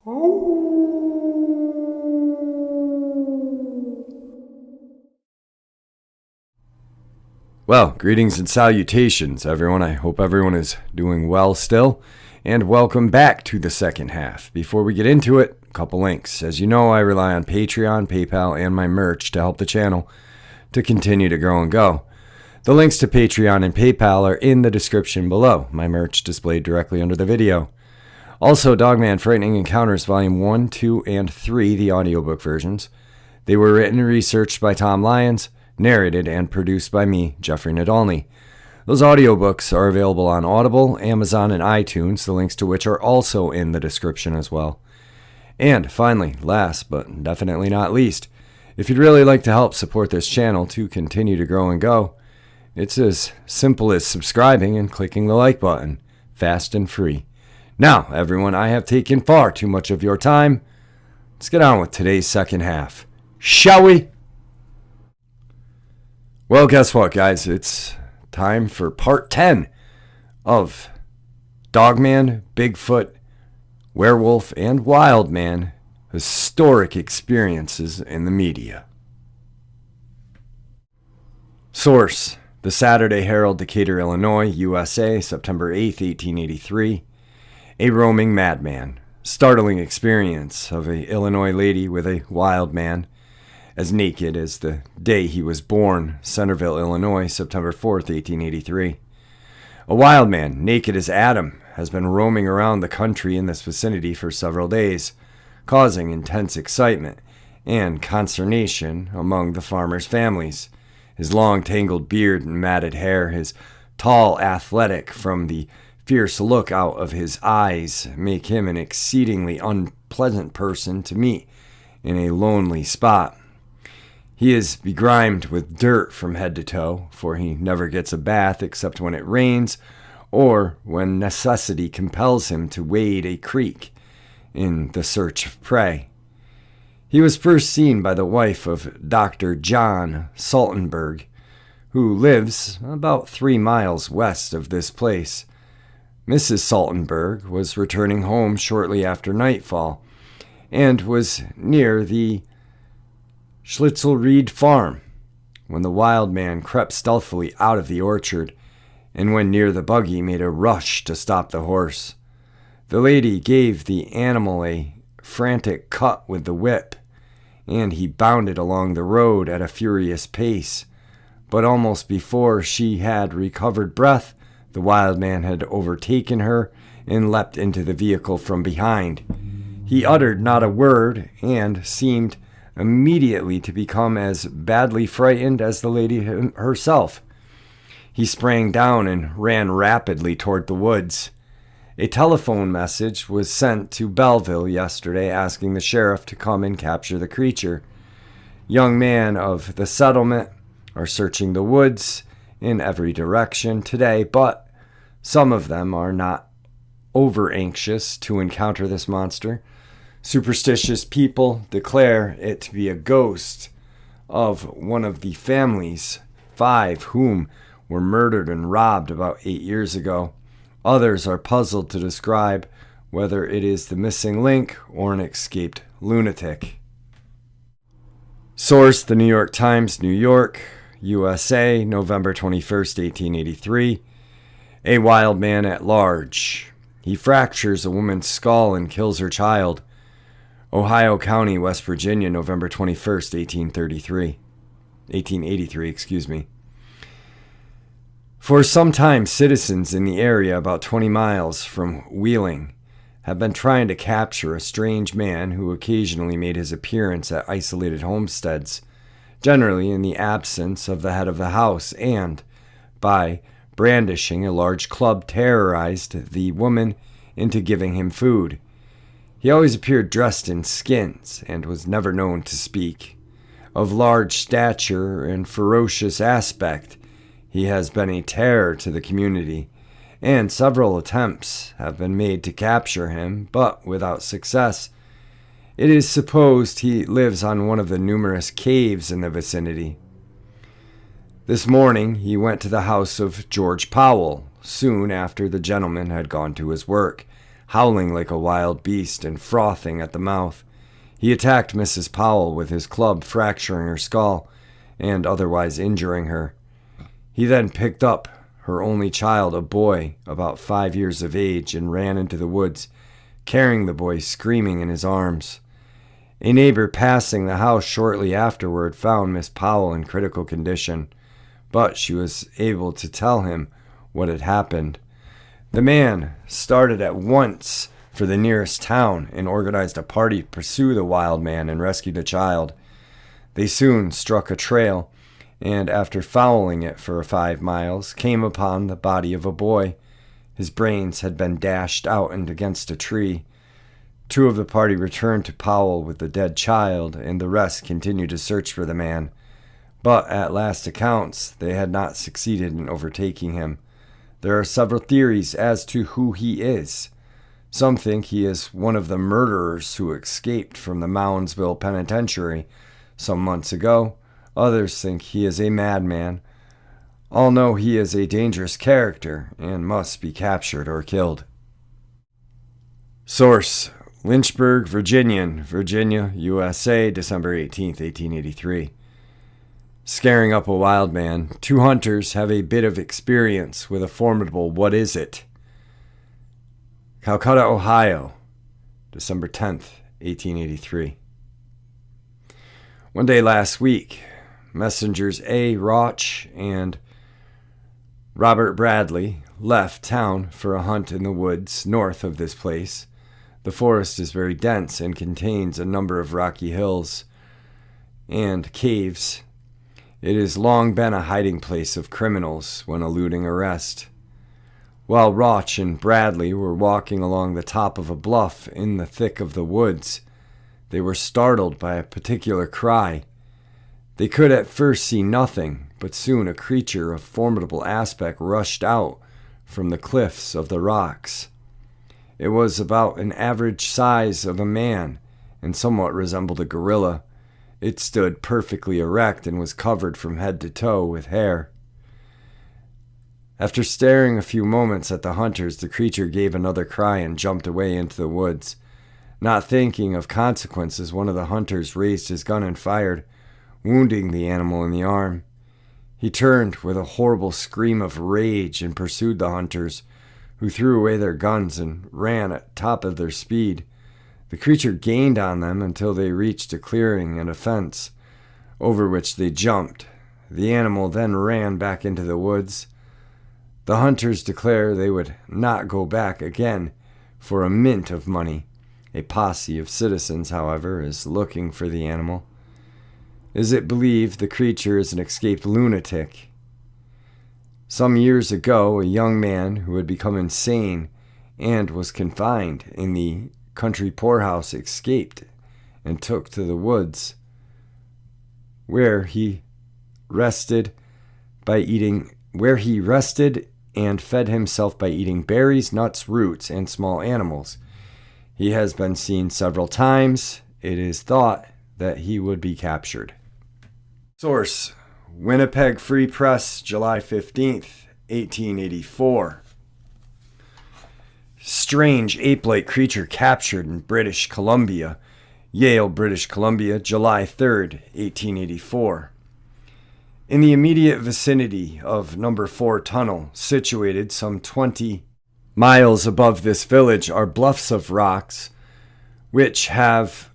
Well, greetings and salutations, everyone. I hope everyone is doing well still, and welcome back to the second half. Before we get into it, a couple links. As you know, I rely on Patreon, PayPal, and my merch to help the channel to continue to grow and go. The links to Patreon and PayPal are in the description below, my merch displayed directly under the video. Also, Dogman Frightening Encounters Volume 1, 2, and 3, the audiobook versions. They were written and researched by Tom Lyons, narrated and produced by me, Jeffrey Nadolny. Those audiobooks are available on Audible, Amazon, and iTunes, the links to which are also in the description as well. And finally, last but definitely not least, if you'd really like to help support this channel to continue to grow and go, it's as simple as subscribing and clicking the like button, fast and free. Now, everyone, I have taken far too much of your time. Let's get on with today's second half, shall we? Well, guess what, guys? It's time for part 10 of Dogman, Bigfoot, Werewolf, and Wildman historic experiences in the media. Source: The Saturday Herald, Decatur, Illinois, USA, September 8, 1883. A roaming madman. Startling experience of a Illinois lady with a wild man. As naked as the day he was born, Centerville, Illinois, September 4th, 1883. A wild man, naked as Adam, has been roaming around the country in this vicinity for several days, causing intense excitement and consternation among the farmers' families. His long, tangled beard and matted hair, his tall, athletic, from the fierce look out of his eyes, make him an exceedingly unpleasant person to meet in a lonely spot. He is begrimed with dirt from head to toe, for he never gets a bath except when it rains or when necessity compels him to wade a creek in the search of prey. He was first seen by the wife of Dr. John Saltenberg, who lives about 3 miles west of this place. Mrs. Saltenberg was returning home shortly after nightfall and was near the Schlitzelried farm when the wild man crept stealthily out of the orchard, and when near the buggy made a rush to stop the horse. The lady gave the animal a frantic cut with the whip, and he bounded along the road at a furious pace. But almost before she had recovered breath, the wild man had overtaken her and leapt into the vehicle from behind. He uttered not a word and seemed immediately to become as badly frightened as the lady herself. He sprang down and ran rapidly toward the woods. A telephone message was sent to Belleville yesterday asking the sheriff to come and capture the creature. Young men of the settlement are searching the woods in every direction today, but some of them are not over anxious to encounter this monster. Superstitious people declare it to be a ghost of one of the family's 5 whom were murdered and robbed about 8 years ago. Others are puzzled to describe whether it is the missing link or an escaped lunatic. Source: The New York Times, New York, USA, November 21st, 1883. A wild man at large. He fractures a woman's skull and kills her child. Ohio County, West Virginia, November 21st, 1883. For some time, citizens in the area about 20 miles from Wheeling have been trying to capture a strange man who occasionally made his appearance at isolated homesteads, generally in the absence of the head of the house, and, by brandishing a large club, terrorized the woman into giving him food. He always appeared dressed in skins and was never known to speak. Of large stature and ferocious aspect, he has been a terror to the community, and several attempts have been made to capture him, but without success. It is supposed he lives on one of the numerous caves in the vicinity. This morning he went to the house of George Powell, soon after the gentleman had gone to his work, howling like a wild beast and frothing at the mouth. He attacked Mrs. Powell with his club, fracturing her skull and otherwise injuring her. He then picked up her only child, a boy about 5 years of age, and ran into the woods, carrying the boy screaming in his arms. A neighbor passing the house shortly afterward found Miss Powell in critical condition, but she was able to tell him what had happened. The man started at once for the nearest town and organized a party to pursue the wild man and rescue the child. They soon struck a trail, and after following it for 5 miles, came upon the body of a boy. His brains had been dashed out and against a tree. 2 of the party returned to Powell with the dead child, and the rest continued to search for the man. But at last accounts, they had not succeeded in overtaking him. There are several theories as to who he is. Some think he is one of the murderers who escaped from the Moundsville Penitentiary some months ago. Others think he is a madman. All know he is a dangerous character and must be captured or killed. Source: Lynchburg, Virginia, USA, December 18th, 1883. Scaring up a wild man. 2 hunters have a bit of experience with a formidable what is it? Calcutta, Ohio, December 10th, 1883. One day last week, Messengers A. Roach and Robert Bradley left town for a hunt in the woods north of this place. The forest is very dense and contains a number of rocky hills and caves. It has long been a hiding place of criminals when eluding arrest. While Roach and Bradley were walking along the top of a bluff in the thick of the woods, they were startled by a particular cry. They could at first see nothing, but soon a creature of formidable aspect rushed out from the cliffs of the rocks. It was about an average size of a man and somewhat resembled a gorilla. It stood perfectly erect and was covered from head to toe with hair. After staring a few moments at the hunters, the creature gave another cry and jumped away into the woods. Not thinking of consequences, one of the hunters raised his gun and fired, wounding the animal in the arm. He turned with a horrible scream of rage and pursued the hunters, who threw away their guns and ran at top of their speed. The creature gained on them until they reached a clearing and a fence, over which they jumped. The animal then ran back into the woods. The hunters declare they would not go back again for a mint of money. A posse of citizens, however, is looking for the animal. Is it believed the creature is an escaped lunatic? Some years ago, a young man who had become insane and was confined in the country poorhouse escaped and took to the woods, where he rested and fed himself by eating berries, nuts, roots, and small animals. He has been seen several times. It is thought that he would be captured. Source: Winnipeg Free Press, July 15th, 1884. Strange ape-like creature captured in British Columbia, Yale, British Columbia, July 3rd, 1884. In the immediate vicinity of No. 4 Tunnel, situated some 20 miles above this village, are bluffs of rocks which have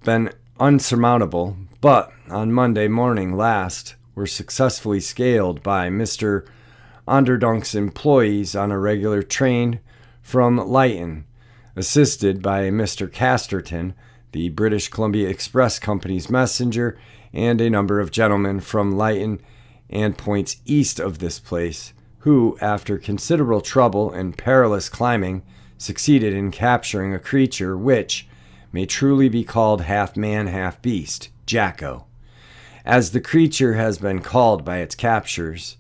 been unsurmountable, but on Monday morning last were successfully scaled by Mr. Onderdunk's employees on a regular train from Lytton, assisted by Mr. Casterton, the British Columbia Express Company's messenger, and a number of gentlemen from Lytton and points east of this place, who, after considerable trouble and perilous climbing, succeeded in capturing a creature which may truly be called half man, half beast, Jacko. As the creature has been called by its captors,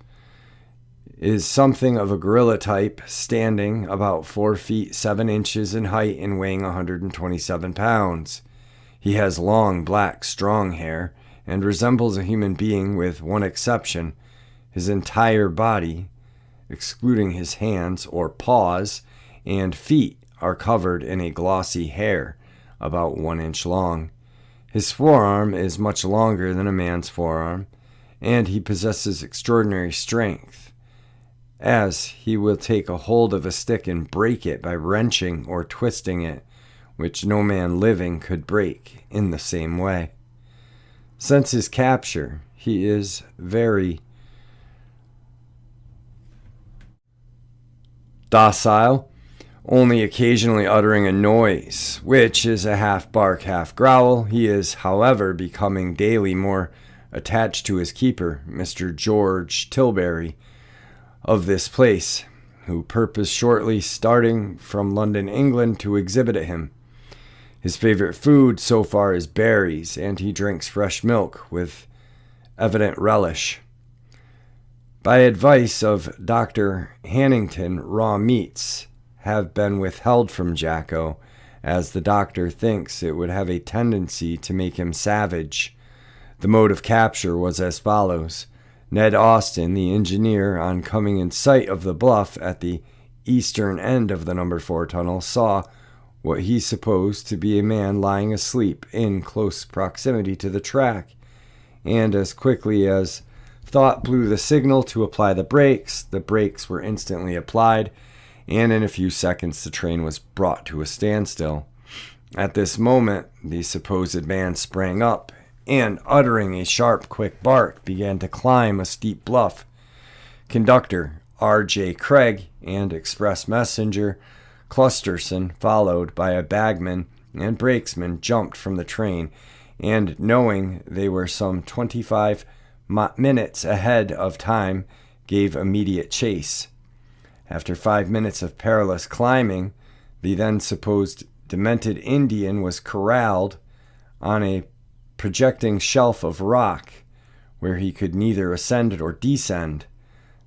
is something of a gorilla type, standing about 4 feet 7 inches in height and weighing 127 pounds. He has long, black, strong hair and resembles a human being with one exception. His entire body, excluding his hands or paws and feet, are covered in a glossy hair about 1 inch long. His forearm is much longer than a man's forearm, and he possesses extraordinary strength, as he will take a hold of a stick and break it by wrenching or twisting it, which no man living could break in the same way. Since his capture, he is very docile, only occasionally uttering a noise, which is a half bark, half growl. He is, however, becoming daily more attached to his keeper, Mr. George Tilbury, of this place, who purpose shortly starting from London, England, to exhibit him. His favorite food so far is berries, and he drinks fresh milk with evident relish. By advice of Dr. Hannington, raw meats have been withheld from Jacko, as the doctor thinks it would have a tendency to make him savage. The mode of capture was as follows. Ned Austin, the engineer, on coming in sight of the bluff at the eastern end of the No. 4 tunnel, saw what he supposed to be a man lying asleep in close proximity to the track, and as quickly as thought blew the signal to apply the brakes. The brakes were instantly applied, and in a few seconds the train was brought to a standstill. At this moment, the supposed man sprang up, and uttering a sharp, quick bark, began to climb a steep bluff. Conductor R.J. Craig and express messenger Clusterson, followed by a bagman and brakesman, jumped from the train, and knowing they were some 25 minutes ahead of time, gave immediate chase. After 5 minutes of perilous climbing, the then supposed demented Indian was corralled on a projecting shelf of rock, where he could neither ascend or descend.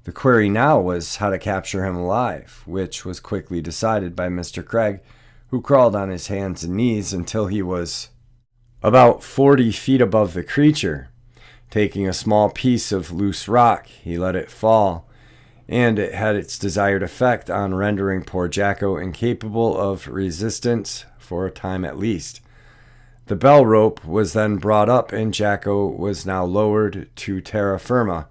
The query now was how to capture him alive, which was quickly decided by Mr. Craig, who crawled on his hands and knees until he was about 40 feet above the creature. Taking a small piece of loose rock, he let it fall, and it had its desired effect on rendering poor Jacko incapable of resistance for a time at least. The bell rope was then brought up, and Jacko was now lowered to terra firma.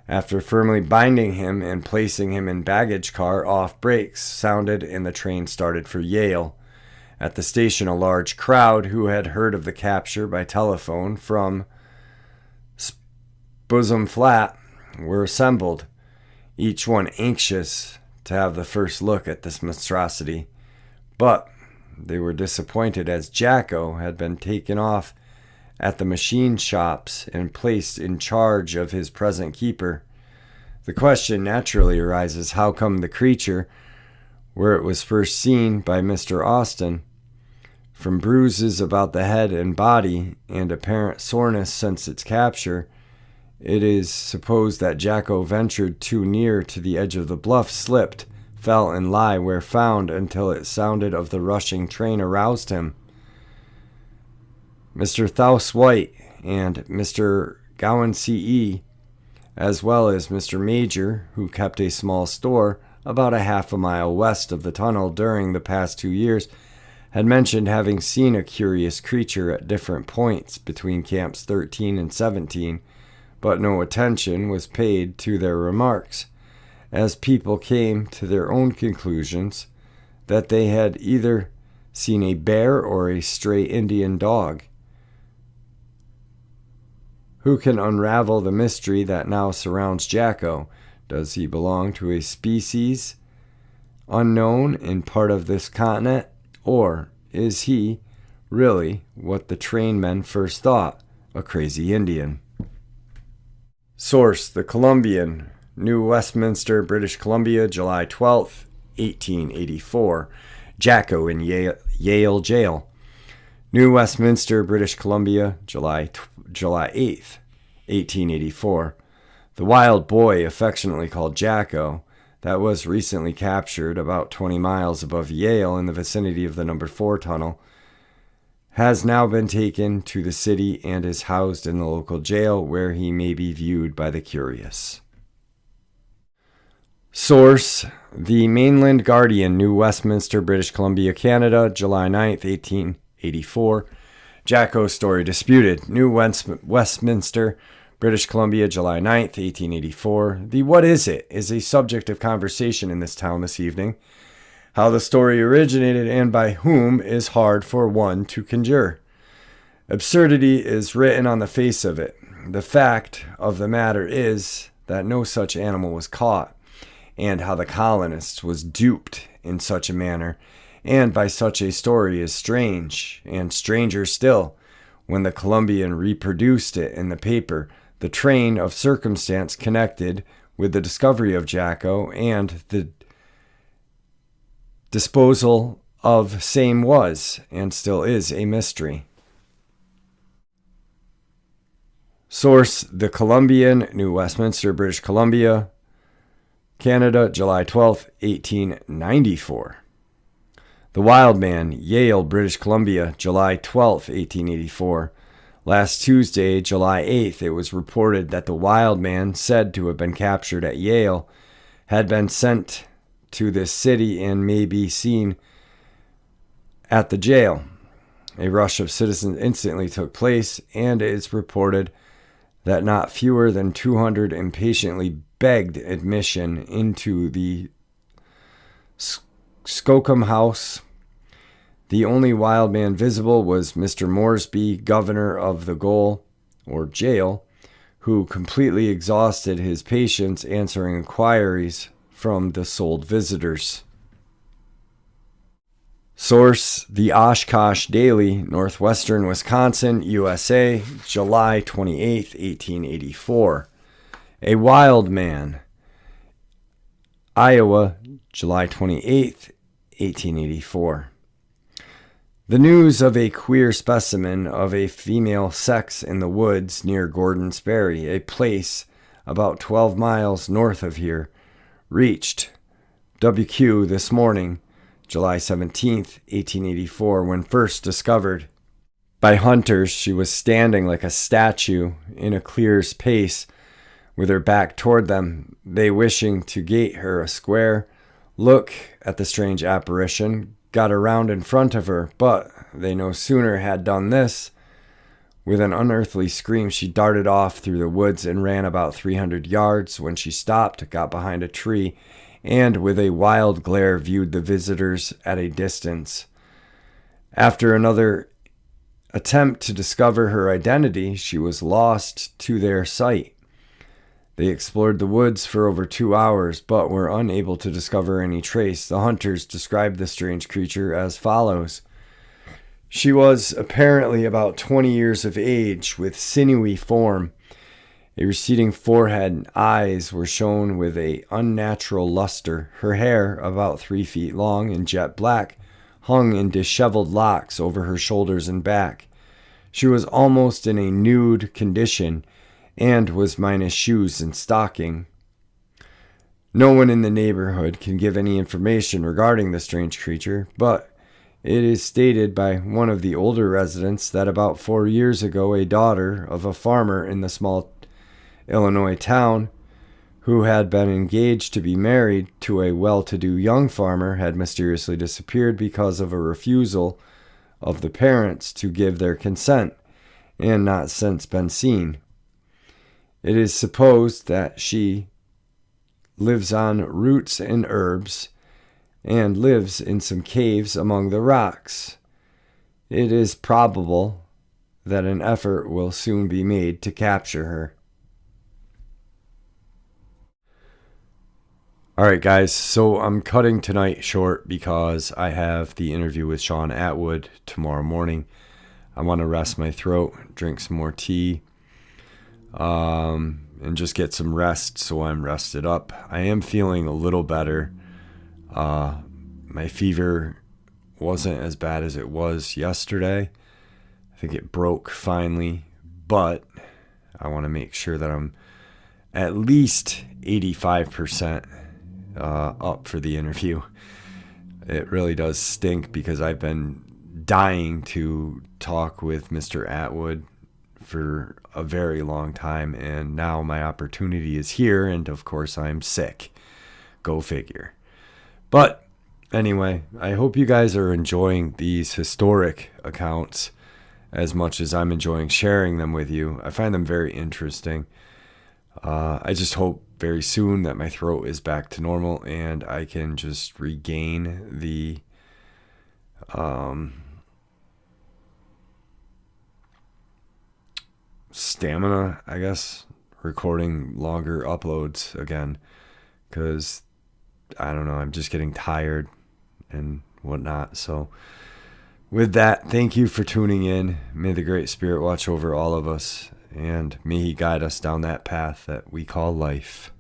After firmly binding him and placing him in baggage car, off brakes sounded and the train started for Yale. At the station, a large crowd who had heard of the capture by telephone from Bosom Flat were assembled, each one anxious to have the first look at this monstrosity. But they were disappointed, as Jacko had been taken off at the machine shops and placed in charge of his present keeper. The question naturally arises, how come the creature, where it was first seen by Mr. Austin, from bruises about the head and body and apparent soreness since its capture, it is supposed that Jacko ventured too near to the edge of the bluff, slipped, fell, and lay where found until it sounded of the rushing train aroused him. Mr. Thous White and Mr. Gowan C.E., as well as Mr. Major, who kept a small store about a half a mile west of the tunnel during the past 2 years, had mentioned having seen a curious creature at different points between camps 13 and 17, but no attention was paid to their remarks, as people came to their own conclusions that they had either seen a bear or a stray Indian dog. Who can unravel the mystery that now surrounds Jacko? Does he belong to a species unknown in part of this continent, or is he really what the trainmen first thought, a crazy Indian? Source: The Columbian, New Westminster, British Columbia, July 12, 1884. Jacko in Yale Jail. New Westminster, British Columbia, July 8th, 1884. The wild boy, affectionately called Jacko, that was recently captured about 20 miles above Yale in the vicinity of the No. 4 tunnel, has now been taken to the city and is housed in the local jail, where he may be viewed by the curious. Source: The Mainland Guardian, New Westminster, British Columbia, Canada, July 9th, 1884. Jacko story disputed. New Westminster, British Columbia, July 9th, 1884. The what is it is a subject of conversation in this town this evening. How the story originated and by whom is hard for one to conjure. Absurdity is written on the face of it. The fact of the matter is that no such animal was caught, and how the colonists was duped in such a manner and by such a story is strange, and stranger still, when the Columbian reproduced it in the paper, the train of circumstance connected with the discovery of Jacko and the disposal of same was, and still is, a mystery. Source, The Columbian, New Westminster, British Columbia, Canada, July 12th, 1894. The Wildman, Yale, British Columbia, July 12th, 1884. Last Tuesday, July 8th, it was reported that the Wildman, said to have been captured at Yale, had been sent to this city and may be seen at the jail. A rush of citizens instantly took place, and it is reported that not fewer than 200 impatiently begged admission into the Skookum House. The only wild man visible was Mr. Moresby, governor of the gaol, or jail, who completely exhausted his patience answering inquiries from the sold visitors. Source, The Oshkosh Daily, Northwestern Wisconsin, USA, July 28, 1884. A Wild Man, Iowa, July 28, 1884. The news of a queer specimen of a female sex in the woods near Gordon's Ferry, a place about 12 miles north of here, reached WQ this morning, July 17th, 1884, when first discovered by hunters. She was standing like a statue in a clear space with her back toward them, they wishing to gate her a square look at the strange apparition, got around in front of her, but they no sooner had done this, with an unearthly scream she darted off through the woods and ran about 300 yards. When she stopped, got behind a tree, and with a wild glare viewed the visitors at a distance. After another attempt to discover her identity, she was lost to their sight. They explored the woods for over 2 hours, but were unable to discover any trace. The hunters described the strange creature as follows. She was apparently about 20 years of age, with sinewy form. A receding forehead and eyes were shown with an unnatural luster. Her hair, about 3 feet long and jet black, hung in disheveled locks over her shoulders and back. She was almost in a nude condition, and was minus shoes and stocking. No one in the neighborhood can give any information regarding the strange creature, but it is stated by one of the older residents that about 4 years ago a daughter of a farmer in the small Illinois town, who had been engaged to be married to a well-to-do young farmer, had mysteriously disappeared because of a refusal of the parents to give their consent, and not since been seen. It is supposed that she lives on roots and herbs, and lives in some caves among the rocks. It is probable that an effort will soon be made to capture her. Alright guys, so I'm cutting tonight short because I have the interview with Sean Atwood tomorrow morning. I want to rest my throat, drink some more tea, and just get some rest so I'm rested up. I am feeling a little better. My fever wasn't as bad as it was yesterday. I think it broke finally, but I want to make sure that I'm at least 85% up for the interview. It really does stink because I've been dying to talk with Mr. Atwood for a very long time, and now my opportunity is here, and of course I'm sick. Go figure. But anyway, I hope you guys are enjoying these historic accounts as much as I'm enjoying sharing them with you. I find them very interesting. I just hope very soon that my throat is back to normal and I can just regain the stamina, I guess, recording longer uploads again, because I don't know, I'm just getting tired and whatnot. So with that, thank you for tuning in. May the Great Spirit watch over all of us, and may He guide us down that path that we call life.